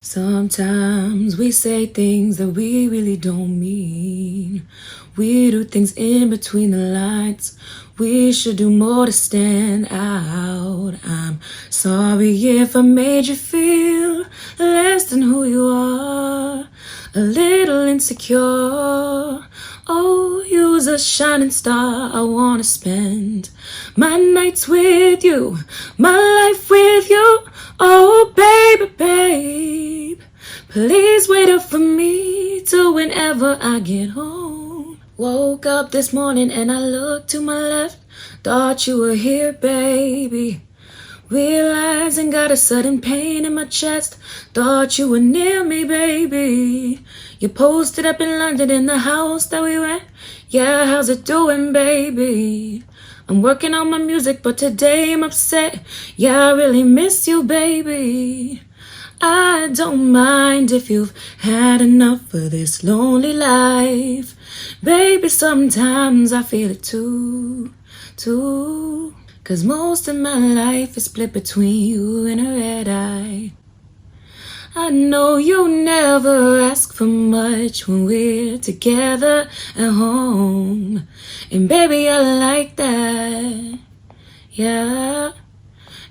Sometimes we say things that we really don't mean. We do things in between the lines. We should do more to stand out. I'm sorry if I made you feel less than who you are, a little insecure. Oh, you's a shining star. I wanna spend my nights with you, my life with you. Oh, baby, babe, please wait up for me till whenever I get home. Woke up this morning and I looked to my left, thought you were here, baby. Realized and got a sudden pain in my chest, thought you were near me, baby. You posted up in London in the house that we rent. Yeah, how's it doing, baby? I'm working on my music, but today I'm upset. Yeah, I really miss you, baby. I don't mind if you've had enough of this lonely life. Baby, sometimes I feel it too. 'Cause most of my life is split between you and a red eye. I know you never ask for much when we're together at home. And baby, I like that. Yeah,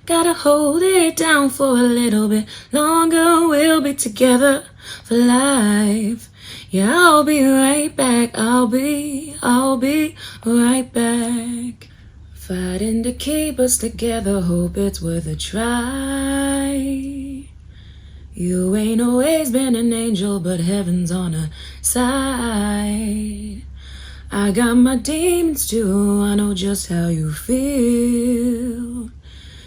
gotta hold it down for a little bit longer. We'll be together for life. Yeah, I'll be right back. I'll be right back. Fighting to keep us together, hope it's worth a try. You ain't always been an angel, but heaven's on our side. I got my demons too, I know just how you feel.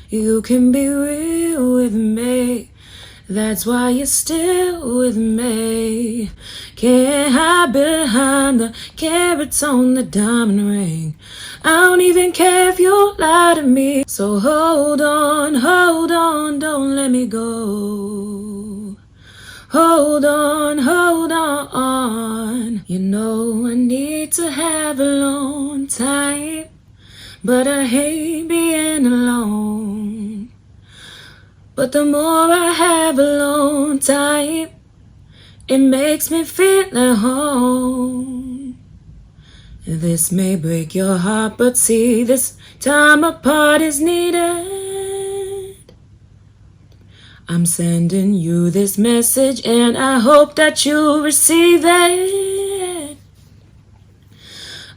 You can be real with me, that's why you're still with me. Can't hide behind the carrots on the diamond ring. I don't even care if you lie to me. So hold on, don't let me go. Hold on. You know I need to have alone time, but I hate being alone. But the more I have alone time, it makes me feel at home. This may break your heart, but see, this time apart is needed. I'm sending you this message and I hope that you receive it.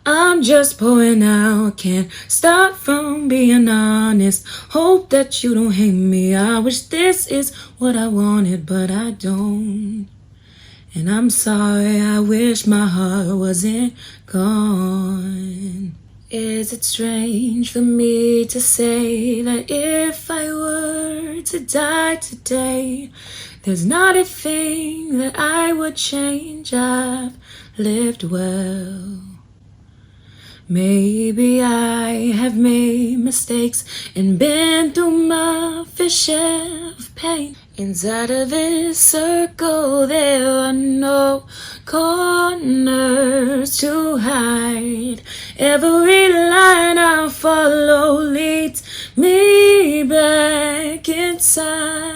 I'm just pouring out, can't stop from being honest. Hope that you don't hate me. I wish this is what I wanted, but I don't. And I'm sorry, I wish my heart wasn't gone. Is it strange for me to say that if I were to die today, there's not a thing that I would change? I've lived well. Maybe I have made mistakes and been through my fair share of pain. Inside of this circle there are no corners to hide. Every line I follow leads me back inside.